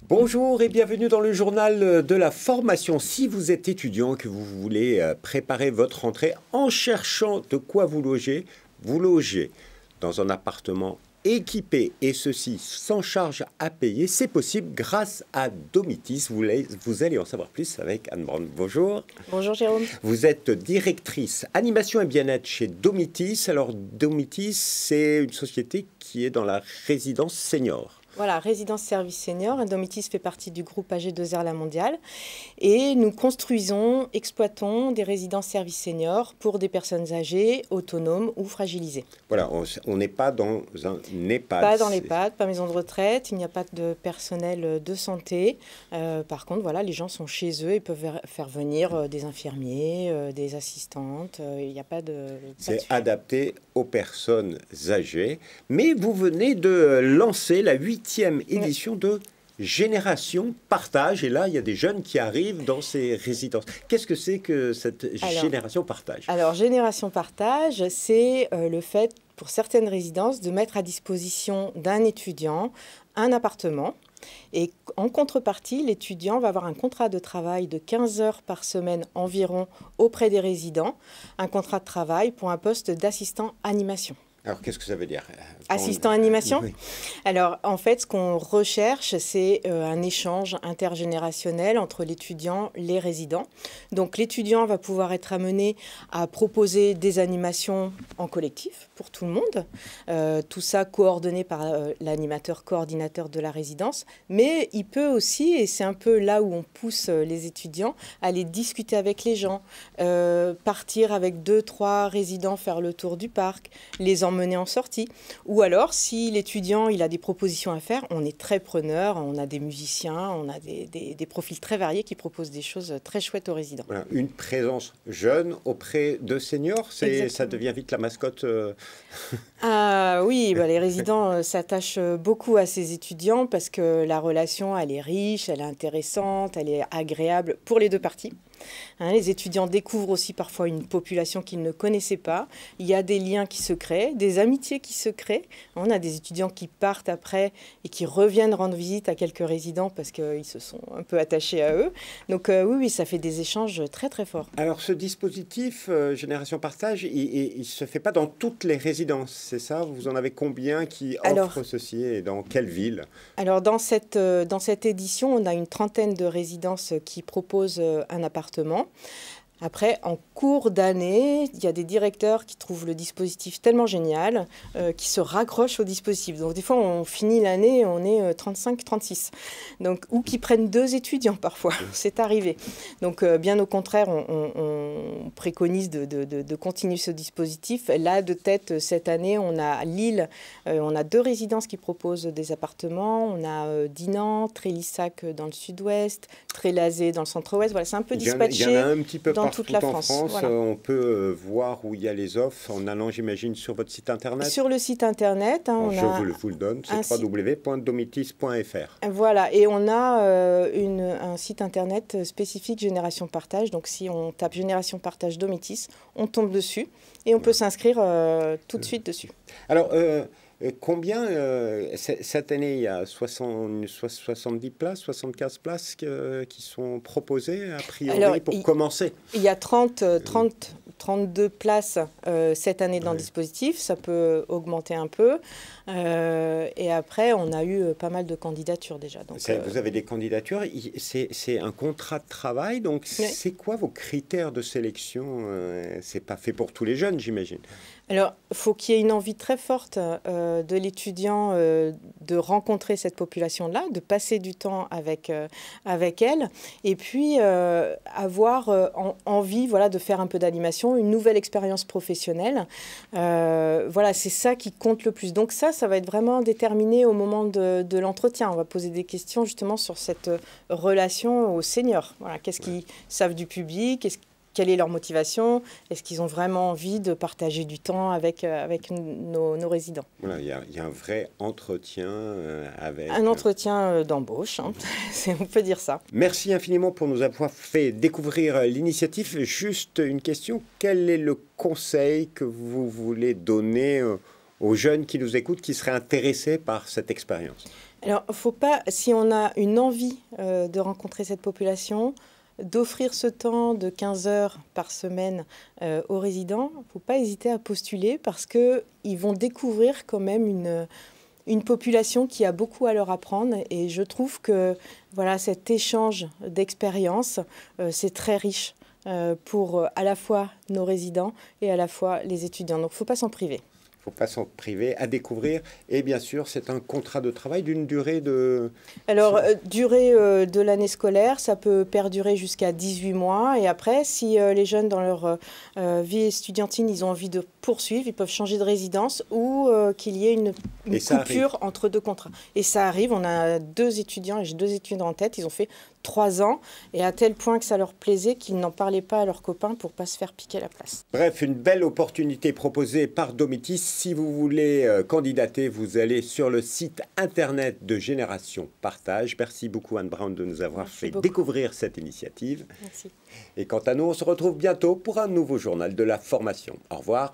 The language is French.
Bonjour et bienvenue dans le journal de la formation. Si vous êtes étudiant et que vous voulez préparer votre rentrée en cherchant de quoi vous logez dans un appartement équipé et ceci sans charge à payer, c'est possible grâce à Domitis. Vous allez en savoir plus avec Anne Brand. Bonjour. Bonjour Jérôme. Vous êtes directrice animation et bien-être chez Domitis. Alors Domitis, c'est une société qui est dans la résidence senior. Voilà, résidence service senior. Domitis fait partie du groupe AG2R La Mondiale. Et nous construisons, exploitons des résidences service senior pour des personnes âgées, autonomes ou fragilisées. Voilà, on n'est pas dans un EHPAD. Pas dans l'EHPAD, pas maison de retraite, il n'y a pas de personnel de santé. Par contre, voilà, les gens sont chez eux et peuvent faire venir des infirmiers, des assistantes. Il n'y a pas de... C'est adapté aux personnes âgées. Mais vous venez de lancer la 8e édition de Génération Partage. Et là, il y a des jeunes qui arrivent dans ces résidences. Qu'est-ce que c'est que cette Génération Partage? Alors, Génération Partage, c'est le fait, pour certaines résidences, de mettre à disposition d'un étudiant un appartement. Et en contrepartie, l'étudiant va avoir un contrat de travail de 15 heures par semaine environ auprès des résidents, un contrat de travail pour un poste d'assistant animation. Alors, qu'est-ce que ça veut dire? Assistant animation? Oui. Alors, en fait, ce qu'on recherche, c'est un échange intergénérationnel entre l'étudiant et les résidents. Donc, l'étudiant va pouvoir être amené à proposer des animations en collectif pour tout le monde. Tout ça coordonné par l'animateur coordinateur de la résidence. Mais il peut aussi, et c'est un peu là où on pousse les étudiants, aller discuter avec les gens, partir avec 2-3 résidents faire le tour du parc, les emmener en sortie. Ou alors, si l'étudiant il a des propositions à faire, on est très preneur, on a des musiciens, on a des profils très variés qui proposent des choses très chouettes aux résidents. Voilà, une présence jeune auprès de seniors, ça devient vite la mascotte. Ah oui, les résidents s'attachent beaucoup à ces étudiants parce que la relation, elle est riche, elle est intéressante, elle est agréable pour les deux parties. Les étudiants découvrent aussi parfois une population qu'ils ne connaissaient pas. Il y a des liens qui se créent, des amitiés qui se créent. On a des étudiants qui partent après et qui reviennent rendre visite à quelques résidents parce qu'ils se sont un peu attachés à eux. Donc oui, ça fait des échanges très très forts. Alors ce dispositif Génération Partage, il ne se fait pas dans toutes les résidences, c'est ça? Vous en avez combien qui offrent ceci et dans quelle ville? Alors dans cette édition, on a une trentaine de résidences qui proposent un appartement. Après, en cours d'année, il y a des directeurs qui trouvent le dispositif tellement génial, qui se raccrochent au dispositif. Donc des fois, on finit l'année, on est 35-36. Donc, ou qui prennent 2 étudiants parfois, c'est arrivé. Donc bien au contraire, on préconise de continuer ce dispositif. Là, de tête, cette année, on a à Lille, on a 2 résidences qui proposent des appartements. On a Dinan, Trélissac dans le sud-ouest, Trélazé dans le centre-ouest. Voilà, c'est un peu dispatché. Il y en a un petit peu dans partout toute la en France. Voilà. On peut voir où il y a les offres en allant, j'imagine, sur votre site internet. Sur le site internet, je vous le donne, c'est www.domitis.fr. Voilà, et on a un site internet spécifique Génération Partage. Donc si on tape Génération Partage Domitis, on tombe dessus et on peut s'inscrire tout de suite dessus. Alors, combien, cette année, il y a 70 places, 75 places qui sont proposées, a priori, pour commencer? Il y a 32 places cette année dans le dispositif. Ça peut augmenter un peu. Et après, on a eu pas mal de candidatures déjà. Donc, vous avez des candidatures. C'est un contrat de travail. Donc, c'est quoi vos critères de sélection? C'est pas fait pour tous les jeunes, j'imagine. Alors, il faut qu'il y ait une envie très forte de l'étudiant de rencontrer cette population-là, de passer du temps avec elle, et puis avoir envie de faire un peu d'animation, une nouvelle expérience professionnelle. Voilà, c'est ça qui compte le plus. Donc ça va être vraiment déterminé au moment de l'entretien. On va poser des questions justement sur cette relation aux seniors. Voilà, qu'est-ce qu'ils savent du public? Quelle est leur motivation? Est-ce qu'ils ont vraiment envie de partager du temps avec nos résidents? Voilà, il y a un vrai entretien avec... Un entretien d'embauche, hein. On peut dire ça. Merci infiniment pour nous avoir fait découvrir l'initiative. Juste une question, quel est le conseil que vous voulez donner aux jeunes qui nous écoutent, qui seraient intéressés par cette expérience? Alors, faut pas, si on a une envie de rencontrer cette population, d'offrir ce temps de 15 heures par semaine aux résidents, il ne faut pas hésiter à postuler parce qu'ils vont découvrir quand même une population qui a beaucoup à leur apprendre. Et je trouve que voilà, cet échange d'expériences, c'est très riche pour à la fois nos résidents et à la fois les étudiants. Donc, il ne faut pas s'en priver. Faut pas s'en priver, à découvrir. Et bien sûr, c'est un contrat de travail d'une durée de... Alors, durée de l'année scolaire, ça peut perdurer jusqu'à 18 mois. Et après, si les jeunes, dans leur vie estudiantine, ils ont envie de poursuivre, ils peuvent changer de résidence ou qu'il y ait une coupure entre deux contrats. Et ça arrive, on a 2 étudiants, et j'ai 2 étudiants en tête, ils ont fait 3 ans, et à tel point que ça leur plaisait qu'ils n'en parlaient pas à leurs copains pour ne pas se faire piquer la place. Bref, une belle opportunité proposée par Domitis. Si vous voulez candidater, vous allez sur le site internet de Génération Partage. Merci beaucoup Anne Brown de nous avoir fait découvrir cette initiative. Merci. Et quant à nous, on se retrouve bientôt pour un nouveau journal de la formation. Au revoir.